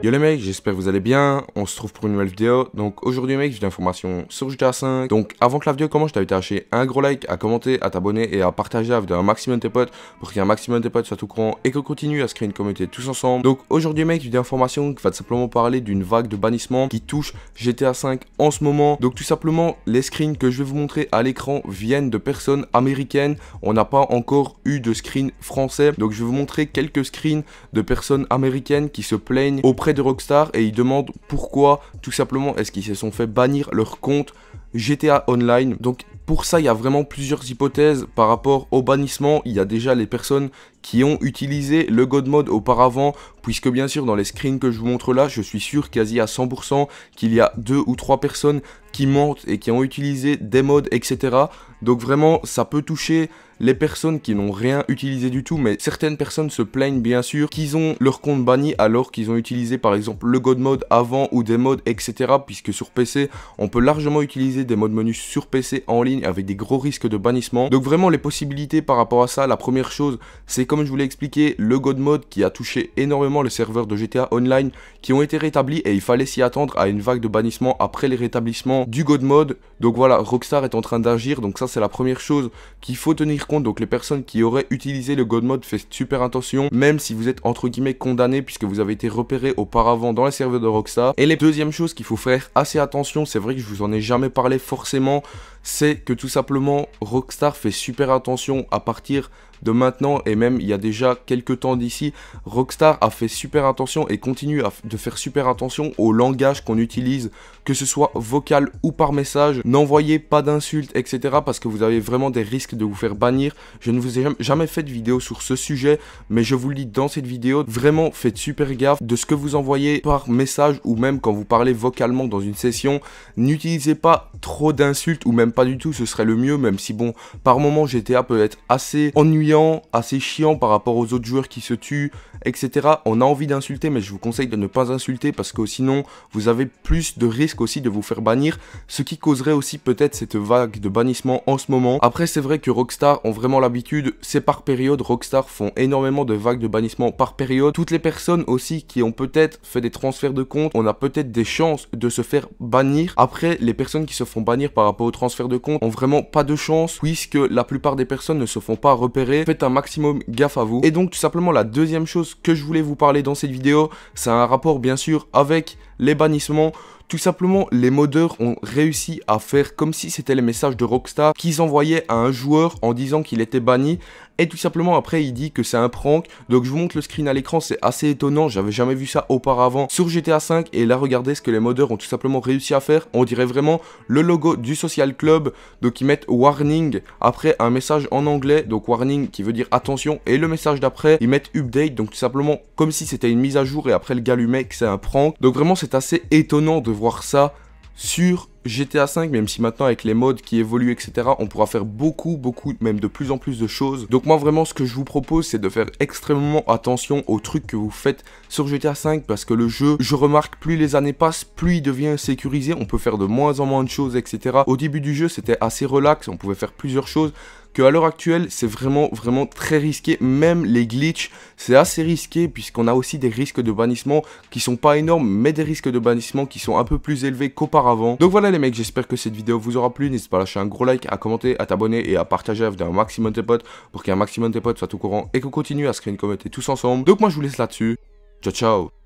Yo les mecs, j'espère que vous allez bien, on se retrouve pour une nouvelle vidéo. Donc aujourd'hui mec, j'ai des informations sur GTA 5. Donc avant que la vidéo commence, je t'invite à lâcher un gros like, à commenter, à t'abonner et à partager la vidéo à un maximum de tes potes pour qu'un maximum de tes potes soient au courant et qu'on continue à se créer une communauté tous ensemble. Donc aujourd'hui mec, j'ai des informations qui va tout simplement parler d'une vague de bannissement qui touche GTA 5 en ce moment. Donc tout simplement, les screens que je vais vous montrer à l'écran viennent de personnes américaines. On n'a pas encore eu de screen français. Donc je vais vous montrer quelques screens de personnes américaines qui se plaignent auprès de Rockstar et ils demandent pourquoi tout simplement est-ce qu'ils se sont fait bannir leur compte GTA Online. Donc pour ça il y a vraiment plusieurs hypothèses par rapport au bannissement. Il y a déjà les personnes qui ont utilisé le God Mode auparavant, puisque bien sûr dans les screens que je vous montre là, je suis sûr quasi à 100% qu'il y a 2 ou 3 personnes qui mentent et qui ont utilisé des modes, etc. Donc vraiment ça peut toucher les personnes qui n'ont rien utilisé du tout, mais certaines personnes se plaignent bien sûr qu'ils ont leur compte banni alors qu'ils ont utilisé par exemple le God Mode avant ou des modes, etc. Puisque sur PC, on peut largement utiliser des modes menus sur PC en ligne avec des gros risques de bannissement. Donc vraiment les possibilités par rapport à ça, la première chose, c'est comme je vous l'ai expliqué, le God Mode qui a touché énormément le serveur de GTA Online qui ont été rétablis et il fallait s'y attendre à une vague de bannissement après les rétablissements du God Mode. Donc voilà, Rockstar est en train d'agir, donc ça c'est la première chose qu'il faut tenir compte. Donc les personnes qui auraient utilisé le God Mode, faites super attention, même si vous êtes entre guillemets condamné puisque vous avez été repéré auparavant dans les serveurs de Rockstar. Et la deuxième chose qu'il faut faire assez attention, c'est vrai que je vous en ai jamais parlé forcément, c'est que tout simplement Rockstar fait super attention à partir de maintenant et même il y a déjà quelques temps d'ici. Rockstar a fait super attention et continue de faire super attention au langage qu'on utilise, que ce soit vocal ou par message. N'envoyez pas d'insultes, etc. parce que vous avez vraiment des risques de vous faire bannir. Je ne vous ai jamais fait de vidéo sur ce sujet, mais je vous le dis dans cette vidéo, vraiment faites super gaffe de ce que vous envoyez par message ou même quand vous parlez vocalement dans une session. N'utilisez pas trop d'insultes ou même pas du tout, ce serait le mieux, même si bon, par moment GTA peut être assez ennuyant, assez chiant par rapport aux autres joueurs qui se tuent, etc. On a envie d'insulter, mais je vous conseille de ne pas insulter parce que sinon vous avez plus de risques aussi de vous faire bannir, ce qui causerait aussi peut-être cette vague de bannissement en ce moment. Après c'est vrai que Rockstar ont vraiment l'habitude, c'est par période, Rockstar font énormément de vagues de bannissement par période. Toutes les personnes aussi qui ont peut-être fait des transferts de compte, on a peut-être des chances de se faire bannir. Après les personnes qui se font bannir par rapport au transfert de compte ont vraiment pas de chance puisque la plupart des personnes ne se font pas repérer. Faites un maximum gaffe à vous. Et donc tout simplement la deuxième chose que je voulais vous parler dans cette vidéo, c'est un rapport bien sûr avec les bannissements. Tout simplement, les modeurs ont réussi à faire comme si c'était les messages de Rockstar qu'ils envoyaient à un joueur en disant qu'il était banni. Et tout simplement, après, il dit que c'est un prank. Donc, je vous montre le screen à l'écran. C'est assez étonnant. J'avais jamais vu ça auparavant sur GTA 5. Et là, regardez ce que les modeurs ont tout simplement réussi à faire. On dirait vraiment le logo du Social Club. Donc, ils mettent warning après un message en anglais. Donc, warning qui veut dire attention. Et le message d'après, ils mettent update. Donc, tout simplement, comme si c'était une mise à jour. Et après, le gars lui met que c'est un prank. Donc, vraiment, c'est assez étonnant de voir ça sur GTA 5, même si maintenant avec les modes qui évoluent, etc., on pourra faire beaucoup, même de plus en plus de choses. Donc moi vraiment ce que je vous propose, c'est de faire extrêmement attention aux trucs que vous faites sur GTA 5, parce que le jeu, je remarque, plus les années passent, plus il devient sécurisé, on peut faire de moins en moins de choses, etc. Au début du jeu, c'était assez relax, on pouvait faire plusieurs choses, qu'à l'heure actuelle, c'est vraiment très risqué. Même les glitches, c'est assez risqué, puisqu'on a aussi des risques de bannissement qui sont pas énormes, mais des risques de bannissement qui sont un peu plus élevés qu'auparavant. Donc voilà les mecs, j'espère que cette vidéo vous aura plu. N'hésitez pas à lâcher un gros like, à commenter, à t'abonner et à partager la vidéo à un maximum de tes potes pour qu'un maximum de tes potes soient au courant et qu'on continue à se créer une communauté tous ensemble. Donc moi je vous laisse là-dessus. Ciao ciao.